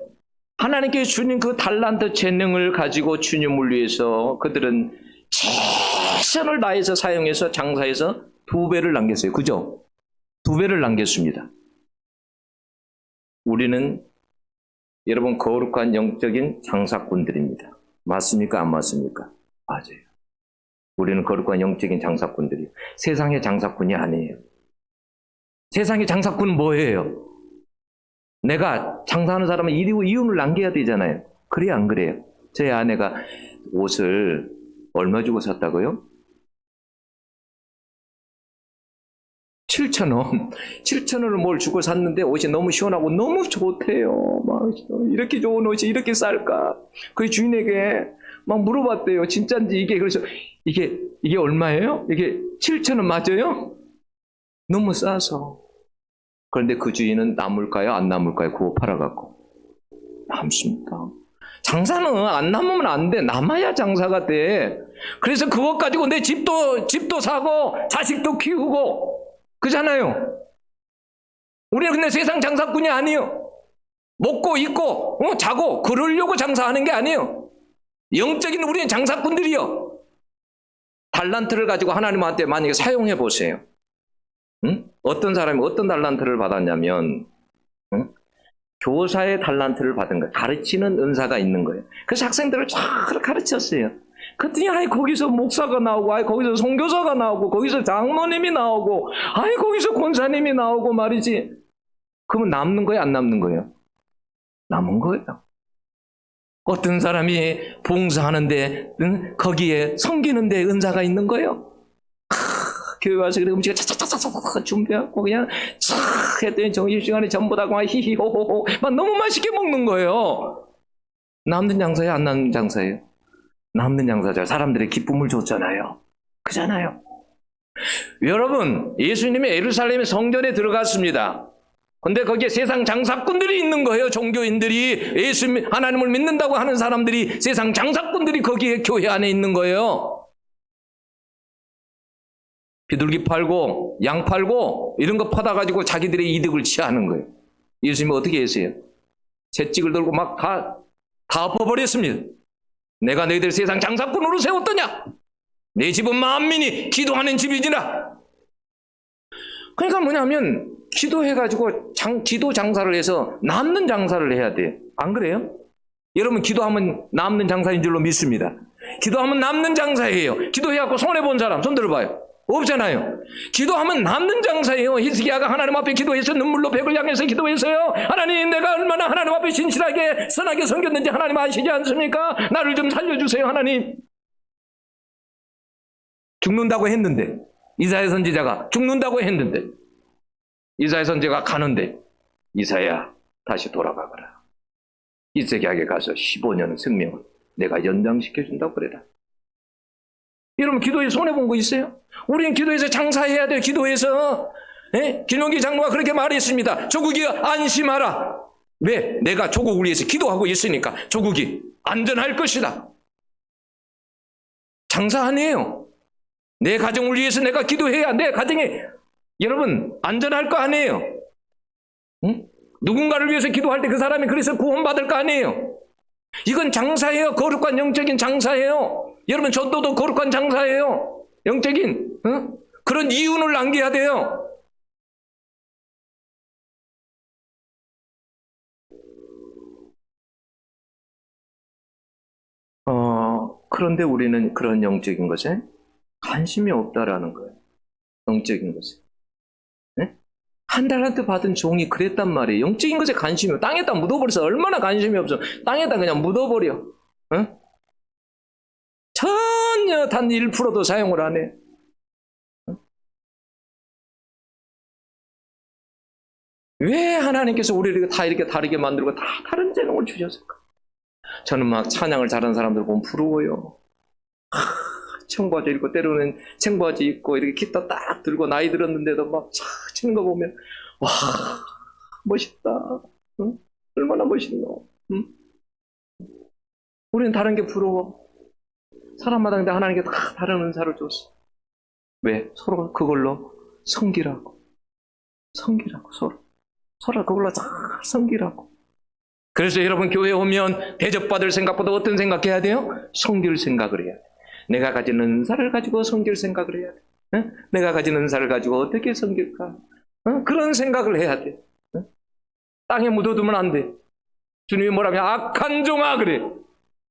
하나님께 주님 그 달란트 재능을 가지고 주님을 위해서 그들은 최선을 다해서 사용해서 장사해서 2배를 남겼어요. 그죠? 2배를 남겼습니다. 우리는 여러분 거룩한 영적인 장사꾼들입니다. 맞습니까? 안 맞습니까? 맞아요. 우리는 거룩한 영적인 장사꾼들이에요. 세상의 장사꾼이 아니에요. 세상의 장사꾼은 뭐예요? 내가 장사하는 사람은 이윤을 남겨야 되잖아요. 그래요, 안 그래요? 제 아내가 옷을 얼마 주고 샀다고요? 7,000원. 7,000원을 뭘 주고 샀는데 옷이 너무 시원하고 너무 좋대요. 막 이렇게 좋은 옷이 이렇게 쌀까? 그 주인에게 막 물어봤대요. 진짜인지 이게. 그래서 이게 얼마예요? 이게 7,000원 맞아요? 너무 싸서. 그런데 그 주인은 남을까요? 안 남을까요? 그거 팔아갖고. 남습니다. 장사는 안 남으면 안 돼. 남아야 장사가 돼. 그래서 그것 가지고 내 집도 사고 자식도 키우고 그잖아요. 우리는 근데 세상 장사꾼이 아니에요. 먹고 입고 자고 그러려고 장사하는 게 아니에요. 영적인 우리는 장사꾼들이요. 달란트를 가지고 하나님한테 만약에 사용해 보세요. 응? 어떤 사람이 어떤 달란트를 받았냐면 교사의 달란트를 받은 거예요. 가르치는 은사가 있는 거예요. 그래서 학생들을 잘 가르쳤어요. 그랬더니 거기서 목사가 나오고 거기서 선교사가 나오고 거기서 장로님이 나오고 거기서 권사님이 나오고 말이지. 그러면 남는 거예요? 안 남는 거예요? 남은 거예요. 어떤 사람이 봉사하는데 거기에 섬기는데 은사가 있는 거예요. 교회 와서 그래 음식을 차차차차차 준비하고 그냥 촥 했더니 점심시간에 전부 다 그냥 히히호호호 막 너무 맛있게 먹는 거예요. 남는 장사예요? 안 남는 장사예요? 남는 장사죠. 사람들의 기쁨을 줬잖아요. 그잖아요. 여러분 예수님이 예루살렘의 성전에 들어갔습니다. 근데 거기에 세상 장사꾼들이 있는 거예요. 종교인들이 하나님을 믿는다고 하는 사람들이 세상 장사꾼들이 거기에 교회 안에 있는 거예요. 비둘기 팔고 양 팔고 이런 거 팔아가지고 자기들의 이득을 취하는 거예요. 예수님이 어떻게 했어요? 채찍을 들고 막 다 엎어버렸습니다. 내가 너희들 세상 장사꾼으로 세웠더냐? 내 집은 만민이 기도하는 집이지라. 그러니까 뭐냐면 기도해가지고 기도 장사를 해서 남는 장사를 해야 돼. 안 그래요? 여러분 기도하면 남는 장사인 줄로 믿습니다. 기도하면 남는 장사예요. 기도해갖고 손해본 사람 손 들어봐요. 없잖아요. 기도하면 남는 장사예요. 히스기야가 하나님 앞에 기도해서 눈물로 벽을 향해서 기도했어요. 하나님 내가 얼마나 하나님 앞에 진실하게 선하게 섬겼는지 하나님 아시지 않습니까? 나를 좀 살려주세요 하나님. 죽는다고 했는데 이사야 선지자가 죽는다고 했는데 이사야 선지자가 가는데 이사야, 다시 돌아가거라. 이세계에게 가서 15년 생명을 내가 연장시켜준다고 그래라. 여러분, 기도에 손해본 거 있어요? 우리는 기도에서 장사해야 돼요. 기도에서. 김용기 장로가 그렇게 말했습니다. 조국이 안심하라. 왜? 내가 조국을 위해서 기도하고 있으니까 조국이 안전할 것이다. 장사 아니에요. 내 가정을 위해서 내가 기도해야 내 가정이 여러분 안전할 거 아니에요. 응? 누군가를 위해서 기도할 때 그 사람이 그래서 구원받을 거 아니에요. 이건 장사예요. 거룩한 영적인 장사예요. 여러분, 전도도 거룩한 장사예요. 영적인 그런 이윤을 남겨야 돼요. 그런데 우리는 그런 영적인 것에 관심이 없다라는 거예요. 영적인 것에. 한 달한테 받은 종이 그랬단 말이에요. 영적인 것에 관심이 없어. 땅에다 묻어버려서 얼마나 관심이 없어. 땅에다 그냥 묻어버려. 전혀 단 1%도 사용을 안 해. 왜 하나님께서 우리를 다 이렇게 다르게 만들고 다 다른 재능을 주셨을까? 저는 막 찬양을 잘하는 사람들 보면 부러워요. 청바지 입고 때로는 청바지 입고 이렇게 기타 딱 들고 나이 들었는데도 막 치는 거 보면 와 멋있다. 응? 얼마나 멋있노. 응? 우리는 다른 게 부러워. 사람마다 근데 하나님께 다 다른 은사를 줬어. 왜? 서로 그걸로 섬기라고 서로 그걸로 잘 섬기라고. 그래서 여러분 교회에 오면 대접받을 생각보다 어떤 생각해야 돼요? 섬길 생각을 해야 돼. 내가 가진 은사를 가지고 섬길 생각을 해야 돼. 응? 내가 가진 은사를 가지고 어떻게 섬길까? 응? 그런 생각을 해야 돼. 응? 땅에 묻어두면 안 돼. 주님이 뭐라면 악한 종아 그래.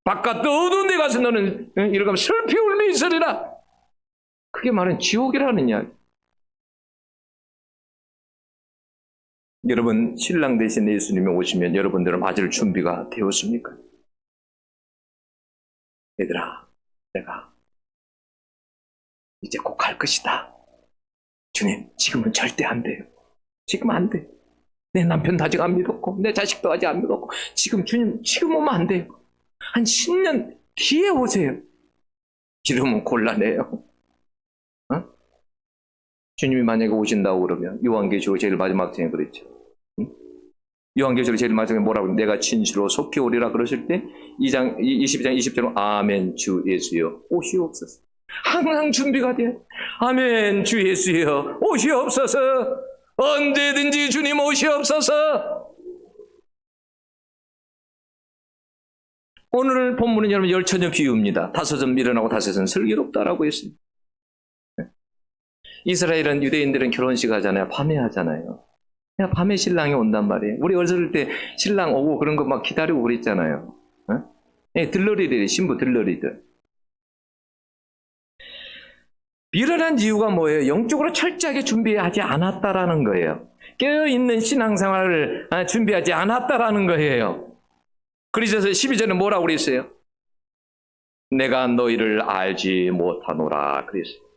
바깥 어두운 데 가서 너는 이러면 슬피 울며 있으리라. 그게 말은 지옥이라는 이야기. 여러분 신랑 대신 예수님이 오시면 여러분들은 맞을 준비가 되었습니까? 얘들아, 내가 이제 곧 갈 것이다. 주님, 지금은 절대 안 돼요. 지금 안 돼. 내 남편도 아직 안 믿었고 내 자식도 아직 안 믿었고 주님 지금 오면 안 돼요. 한 10년 뒤에 오세요. 이러면 곤란해요. 주님이 만약에 오신다고 그러면 요한계시록 제일 마지막 장에 그랬죠. 요한계시록 제일 마지막에 뭐라고 그러면 내가 진실로 속히 오리라 그러실 때 22장 20절로 아멘 주 예수여 오시옵소서. 항상 준비가 돼요. 아멘 주 예수여 오시옵소서. 언제든지 주님 오시옵소서. 오늘 본문은 여러분 열처녀 비유입니다. 다섯은 미련하고 다섯은 슬기롭다라고 했습니다. 이스라엘은 유대인들은 결혼식 하잖아요. 밤에 하잖아요. 그냥 밤에 신랑이 온단 말이에요. 우리 어렸을 때 신랑 오고 그런 거 막 기다리고 그랬잖아요. 들러리들, 신부 들러리들. 미련한 이유가 뭐예요? 영적으로 철저하게 준비하지 않았다라는 거예요. 깨어있는 신앙생활을 준비하지 않았다라는 거예요. 그래서 12절은 뭐라고 그랬어요? 내가 너희를 알지 못하노라 그랬어요.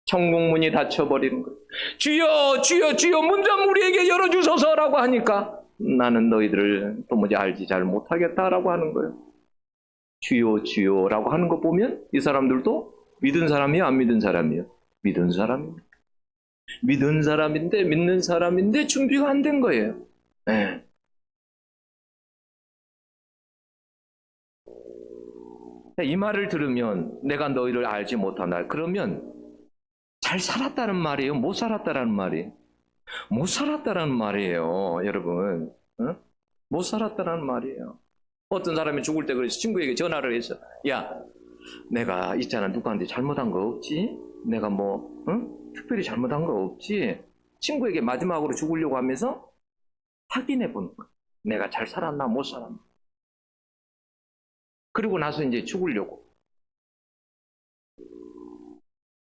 천국문이 닫혀버리는 거예요. 주여 주여 주여 문 좀 우리에게 열어주소서라고 하니까 나는 너희들을 도무지 알지 잘 못하겠다라고 하는 거예요. 주여 주여라고 하는 거 보면 이 사람들도 믿은 사람이요 안 믿은 사람이요? 믿은 사람입니다. 믿은 사람인데 믿는 사람인데 준비가 안 된 거예요. 네. 이 말을 들으면 내가 너희를 알지 못하나 그러면 잘 살았다는 말이에요? 못 살았다는 말이에요? 못 살았다는 말이에요, 여러분. 못 살았다는 말이에요. 어떤 사람이 죽을 때 그래서 친구에게 전화를 해서 야, 내가 있잖아 누구한테 잘못한 거 없지? 내가 특별히 잘못한 거 없지? 친구에게 마지막으로 죽으려고 하면서 확인해 보는 거야. 내가 잘 살았나 못 살았나. 그리고 나서 이제 죽으려고.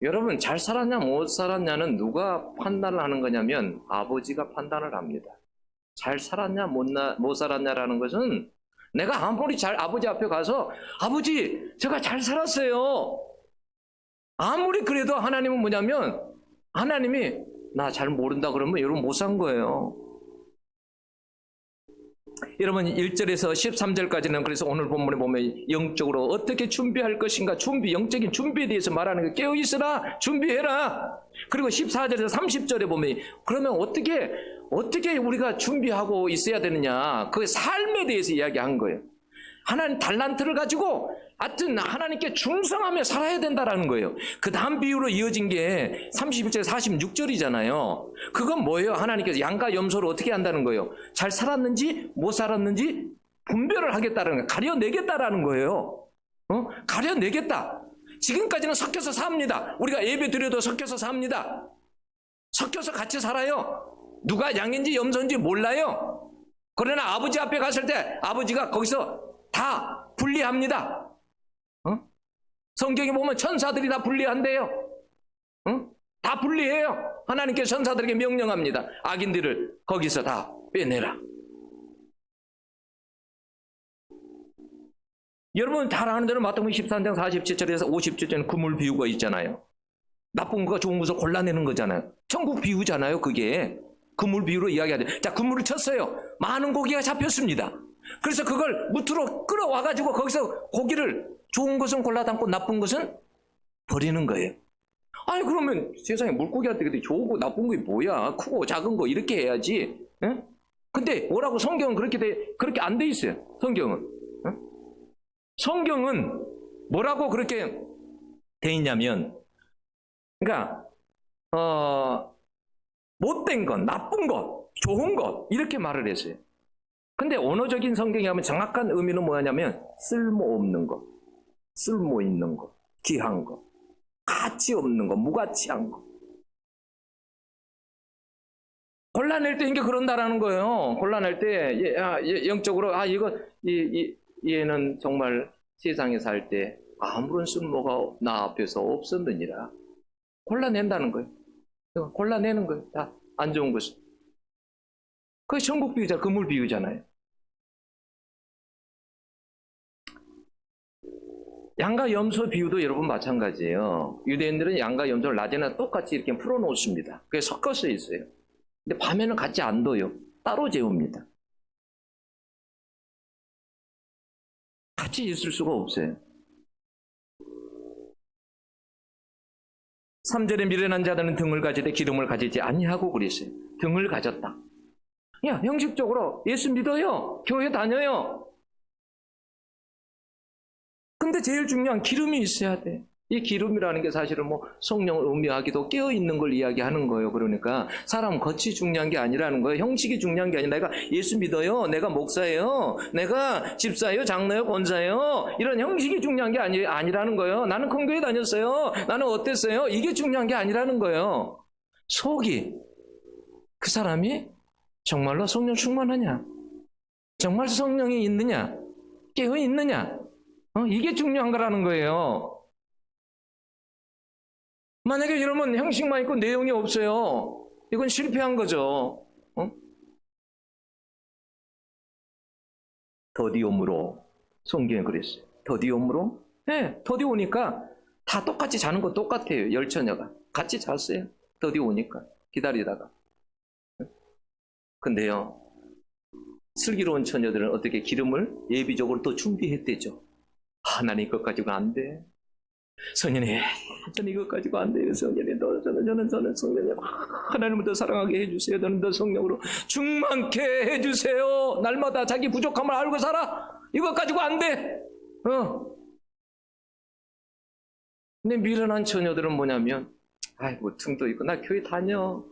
여러분 잘 살았냐 못 살았냐는 누가 판단을 하는 거냐면 아버지가 판단을 합니다. 잘 살았냐 못 살았냐라는 것은 내가 아무리 아버지 앞에 가서 아버지 제가 잘 살았어요. 아무리 그래도 하나님은 뭐냐면 하나님이 나 잘 모른다 그러면 여러분 못 산 거예요. 여러분 1절에서 13절까지는 그래서 오늘 본문에 보면 영적으로 어떻게 준비할 것인가, 영적인 준비에 대해서 말하는 거, 깨어 있으라, 준비해라. 그리고 14절에서 30절에 보면 그러면 어떻게 우리가 준비하고 있어야 되느냐, 그 삶에 대해서 이야기한 거예요. 하나님 달란트를 가지고 하여튼 하나님께 충성하며 살아야 된다라는 거예요. 그 다음 비유로 이어진 게 31절 46절이잖아요. 그건 뭐예요? 하나님께서 양과 염소를 어떻게 한다는 거예요? 잘 살았는지 못 살았는지 분별을 하겠다는 거예요. 가려내겠다라는 거예요. 가려내겠다. 지금까지는 섞여서 삽니다. 우리가 예배 드려도 섞여서 삽니다. 섞여서 같이 살아요. 누가 양인지 염소인지 몰라요. 그러나 아버지 앞에 갔을 때 아버지가 거기서 다 분리합니다. 성경에 보면 천사들이 다 분리한대요. 다 분리해요. 하나님께서 천사들에게 명령합니다. 악인들을 거기서 다 빼내라. 여러분 잘 아는 대로 마태복음 13장 47절에서 50절에는 그물 비유가 있잖아요. 나쁜 것과 좋은 것을 골라내는 거잖아요. 천국 비유잖아요. 그게 그물 비유로 이야기하죠. 자, 그물을 쳤어요. 많은 고기가 잡혔습니다. 그래서 그걸 무트로 끌어와가지고 거기서 고기를 좋은 것은 골라 담고 나쁜 것은 버리는 거예요. 아니 그러면 세상에 물고기한테 좋은 거 나쁜 거 뭐야? 크고 작은 거 이렇게 해야지. 에? 근데 뭐라고 성경은 그렇게 안 돼 있어요. 성경은. 에? 성경은 뭐라고 그렇게 돼 있냐면, 그러니까 못된 것, 나쁜 것, 좋은 것 이렇게 말을 했어요. 근데 언어적인 성경에 하면 정확한 의미는 뭐냐면 쓸모없는 것, 쓸모있는 것, 귀한 것, 가치 없는 것, 무가치한 것. 골라낼 때 이게 그런다라는 거예요. 골라낼 때 영적으로 얘는 정말 세상에 살 때 아무런 쓸모가 나 앞에서 없었느니라. 골라낸다는 거예요. 골라내는 거예요. 다 안 좋은 것을. 그게 천국 비유잖아요. 그물 비유잖아요. 양과 염소 비유도 여러분 마찬가지예요. 유대인들은 양과 염소를 낮에는 똑같이 이렇게 풀어놓습니다. 그게 섞어서 있어요. 근데 밤에는 같이 안 둬요. 따로 재웁니다. 같이 있을 수가 없어요. 3절에 미련한 자들은 등을 가지되 기름을 가지지 아니하고 그랬어요. 등을 가졌다. 야, 형식적으로 예수 믿어요. 교회 다녀요. 근데 제일 중요한 기름이 있어야 돼. 이 기름이라는 게 사실은 성령을 의미하기도 깨어있는 걸 이야기하는 거예요. 그러니까 사람 겉이 중요한 게 아니라는 거예요. 형식이 중요한 게 아니라 내가 예수 믿어요. 내가 목사예요. 내가 집사예요. 장로예요. 권사예요. 이런 형식이 중요한 게 아니라는 거예요. 나는 큰 교회 다녔어요. 나는 어땠어요? 이게 중요한 게 아니라는 거예요. 속이, 그 사람이 정말로 성령 충만하냐? 정말 성령이 있느냐? 깨어 있느냐? 이게 중요한 거라는 거예요. 만약에 여러분 형식만 있고 내용이 없어요. 이건 실패한 거죠. 더디옴으로 성경에 그랬어요. 더디옴으로? 네, 더디오니까 다 똑같이 자는 거 똑같아요. 열처녀가 같이 잤어요. 더디오니까 기다리다가. 근데요, 슬기로운 처녀들은 어떻게 기름을 예비적으로 또 준비했대죠. 하나님 것 가지고 안 돼. 성년이 저는 이것 가지고 안 돼요. 성년이 저는 성년이 하나님을 더 사랑하게 해주세요. 저는 더 성령으로 충만케 해주세요. 날마다 자기 부족함을 알고 살아. 이것 가지고 안 돼. 근데 미련한 처녀들은 뭐냐면, 아이고 등도 있고 나 교회 다녀.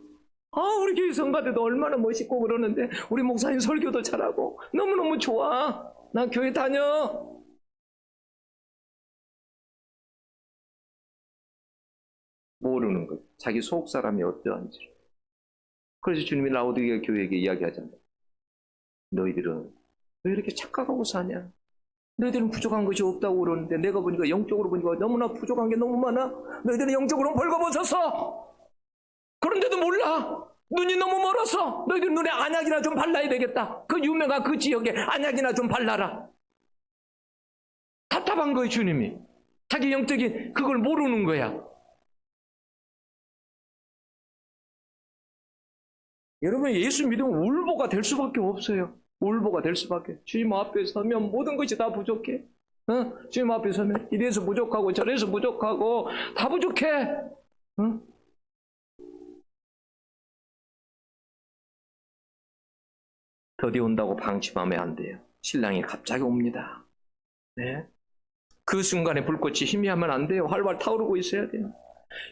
우리 교회 성가대도 얼마나 멋있고 그러는데 우리 목사님 설교도 잘하고 너무너무 좋아. 나 교회 다녀. 모르는 거예요. 자기 속 사람이 어떠한지. 그래서 주님이 라오디게아 교회에게 이야기하잖아요. 너희들은 왜 이렇게 착각하고 사냐? 너희들은 부족한 것이 없다고 그러는데 내가 보니까 영적으로 보니까 너무나 부족한 게 너무 많아. 너희들은 영적으로 벌거벗었어. 그런데도 몰라. 눈이 너무 멀었어. 너희들 눈에 안약이나 좀 발라야 되겠다. 그 유명한 그 지역에 안약이나 좀 발라라. 답답한 거예요, 주님이. 자기 영적인 그걸 모르는 거야. 여러분 예수 믿으면 울보가 될 수밖에 없어요. 울보가 될 수밖에. 주님 앞에 서면 모든 것이 다 부족해. 주님 앞에 서면 이래서 부족하고 저래서 부족하고 다 부족해. 더디 온다고 방심하면 안 돼요. 신랑이 갑자기 옵니다. 네? 그 순간에 불꽃이 희미하면 안 돼요. 활활 타오르고 있어야 돼요.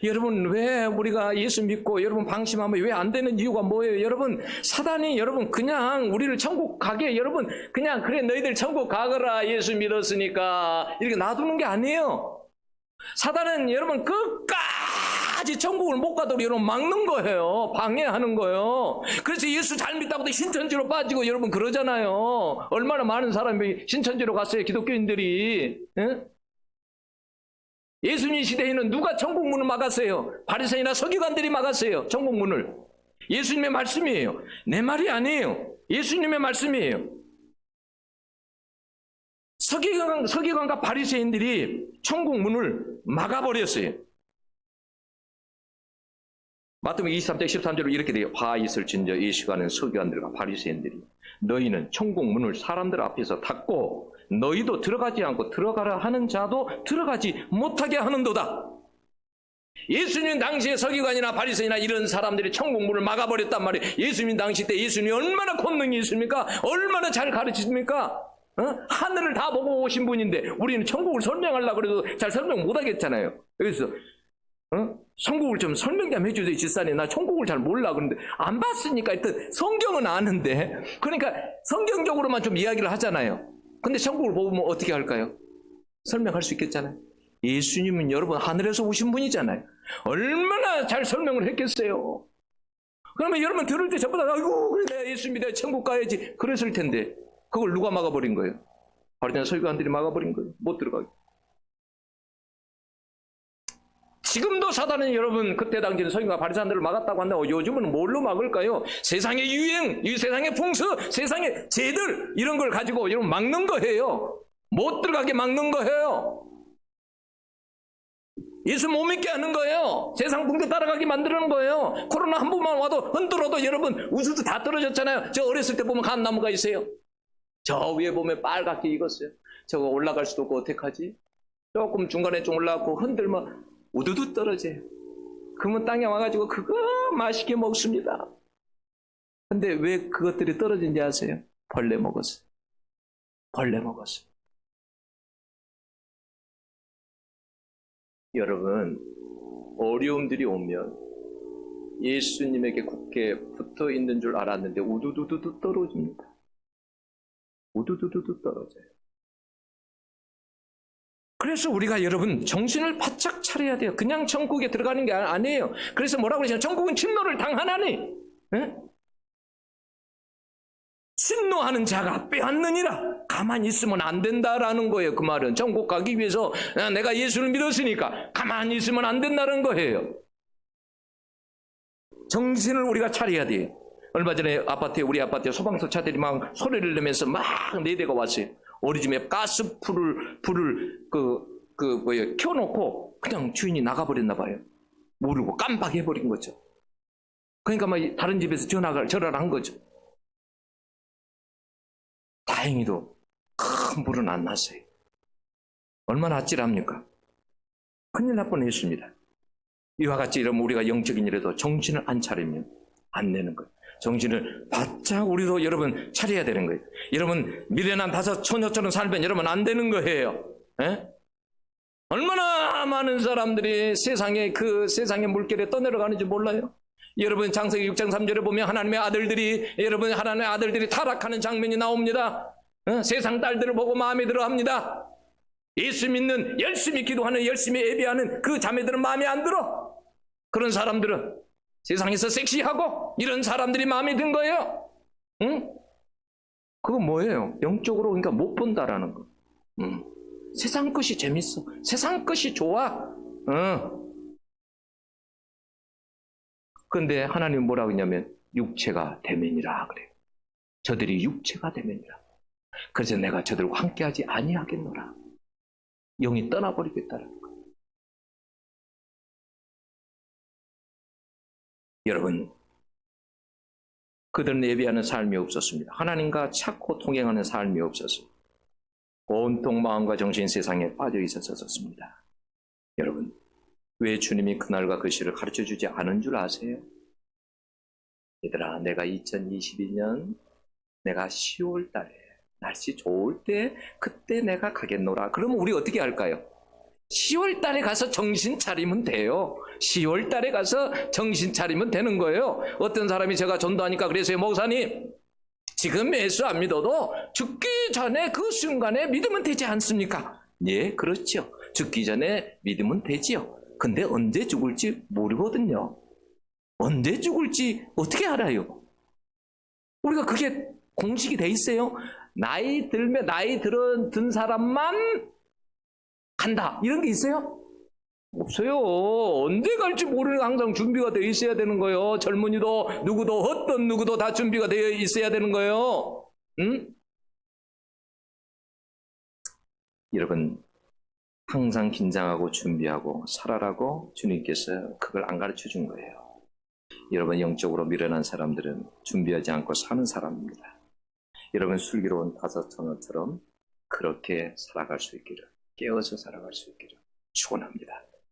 여러분, 왜 우리가 예수 믿고 여러분 방심하면 왜 안 되는 이유가 뭐예요? 여러분, 사단이 여러분 그냥 우리를 천국 가게 여러분 그냥 그래 너희들 천국 가거라 예수 믿었으니까 이렇게 놔두는 게 아니에요. 사단은 여러분 끝까지 천국을 못 가도록 여러분 막는 거예요. 방해하는 거예요. 그래서 예수 잘 믿다고 신천지로 빠지고 여러분 그러잖아요. 얼마나 많은 사람이 신천지로 갔어요. 기독교인들이. 예수님 시대에는 누가 천국 문을 막았어요? 바리새인이나 서기관들이 막았어요. 천국 문을. 예수님의 말씀이에요. 내 말이 아니에요. 예수님의 말씀이에요. 서기관과 바리새인들이 천국 문을 막아버렸어요. 마태복음 23장 13절로 이렇게 돼요. 화 있을진저 이 시간은 서기관들과 바리새인들이 너희는 천국 문을 사람들 앞에서 닫고 너희도 들어가지 않고 들어가라 하는 자도 들어가지 못하게 하는도다. 예수님 당시에 서기관이나 바리새인이나 이런 사람들이 천국 문을 막아버렸단 말이에요. 예수님 당시 때 예수님이 얼마나 권능이 있습니까? 얼마나 잘 가르치십니까? 하늘을 다 보고 오신 분인데 우리는 천국을 설명하려고 그래도 잘 설명 못하겠잖아요. 그래서 천국을 좀 설명 좀 해주세요. 집사님 나 천국을 잘 몰라. 그런데 안 봤으니까 일단 성경은 아는데 그러니까 성경적으로만 좀 이야기를 하잖아요. 근데 천국을 보면 어떻게 할까요? 설명할 수 있겠잖아요. 예수님은 여러분 하늘에서 오신 분이잖아요. 얼마나 잘 설명을 했겠어요. 그러면 여러분 들을 때 전부 다 아이고 그래 내가 예수 믿어야 천국 가야지 그랬을 텐데 그걸 누가 막아버린 거예요? 바리새인 서기관들이 막아버린 거예요. 못 들어가게. 지금도 사단은 여러분 그때 당시에 서기관과 바리새인들을 막았다고 한다고 요즘은 뭘로 막을까요? 세상의 유행, 이 세상의 풍수, 세상의 죄들 이런 걸 가지고 여러분 막는 거예요. 못 들어가게 막는 거예요. 예수 못 믿게 하는 거예요. 세상 풍수 따라가게 만드는 거예요. 코로나 한 번만 와도 흔들어도 여러분 우수도 다 떨어졌잖아요. 저 어렸을 때 보면 감나무가 있어요. 저 위에 보면 빨갛게 익었어요. 저거 올라갈 수도 없고 어떡하지? 조금 중간에 좀 올라가고 흔들면 우두두 떨어져요. 그러면 땅에 와가지고 그거 맛있게 먹습니다. 근데 왜 그것들이 떨어진지 아세요? 벌레 먹었어요. 벌레 먹었어요. 여러분 어려움들이 오면 예수님에게 굳게 붙어 있는 줄 알았는데 우두두두 떨어집니다. 우두두두 떨어져요. 그래서 우리가 여러분 정신을 바짝 차려야 돼요. 그냥 천국에 들어가는 게 아니에요. 그래서 뭐라고 그러시냐면 천국은 침노를 당하나니 침노하는 자가 빼앗느니라. 가만히 있으면 안 된다라는 거예요. 그 말은 천국 가기 위해서 내가 예수를 믿었으니까 가만히 있으면 안 된다는 거예요. 정신을 우리가 차려야 돼요. 얼마 전에 우리 아파트에 소방서 차들이 막 소리를 내면서 막 4대가 왔어요. 우리 집에 가스불을 켜놓고 그냥 주인이 나가버렸나 봐요. 모르고 깜빡해버린 거죠. 그러니까 막 다른 집에서 전화를 한 거죠. 다행히도 큰 불은 안 났어요. 얼마나 아찔합니까? 큰일 날 뻔했습니다. 이와 같이 이러면 우리가 영적인 일에도 정신을 안 차리면 안 되는 거예요. 정신을 바짝 우리도 여러분 차려야 되는 거예요. 여러분 미련한 다섯 처녀처럼 살면 여러분 안 되는 거예요. 에? 얼마나 많은 사람들이 세상의 물결에 떠내려가는지 몰라요. 여러분 창세기 6장 3절에 보면 하나님의 아들들이 타락하는 장면이 나옵니다. 세상 딸들을 보고 마음에 들어 합니다. 예수 믿는 열심히 기도하는 열심히 예배하는 그 자매들은 마음에 안 들어. 그런 사람들은 세상에서 섹시하고 이런 사람들이 마음에 든 거예요. 응? 그건 뭐예요? 영적으로 그러니까 못 본다라는 거. 세상 것이 재밌어. 세상 것이 좋아. 그런데 하나님은 뭐라고 했냐면 육체가 되면이라 그래요. 저들이 육체가 되면이라. 그래서 내가 저들과 함께하지 아니하겠노라. 영이 떠나버리겠다는 거예요. 여러분 그들은 예비하는 삶이 없었습니다. 하나님과 찾고 통행하는 삶이 없었어요. 온통 마음과 정신 세상에 빠져 있었습니다. 여러분, 왜 주님이 그날과 그 시를 가르쳐주지 않은 줄 아세요? 얘들아, 내가 2022년 내가 10월 달에 날씨 좋을 때 그때 내가 가겠노라. 그러면 우리 어떻게 할까요? 10월 달에 가서 정신 차리면 돼요. 10월 달에 가서 정신 차리면 되는 거예요. 어떤 사람이 제가 전도하니까 그래서요, 목사님, 지금 예수 안 믿어도 죽기 전에 그 순간에 믿으면 되지 않습니까? 예, 그렇죠. 죽기 전에 믿으면 되지요. 근데 언제 죽을지 모르거든요. 언제 죽을지 어떻게 알아요? 우리가 그게 공식이 돼 있어요. 나이 든 사람만 간다. 이런 게 있어요? 없어요. 언제 갈지 모르니까 항상 준비가 되어 있어야 되는 거예요. 젊은이도 누구도 어떤 누구도 다 준비가 되어 있어야 되는 거예요. 응? 여러분, 항상 긴장하고 준비하고 살아라고 주님께서 그걸 안 가르쳐 준 거예요. 여러분, 영적으로 미련한 사람들은 준비하지 않고 사는 사람입니다. 여러분, 슬기로운 다섯처럼 그렇게 살아갈 수 있기를, 깨어서 살아갈 수 있기를 축원합니다.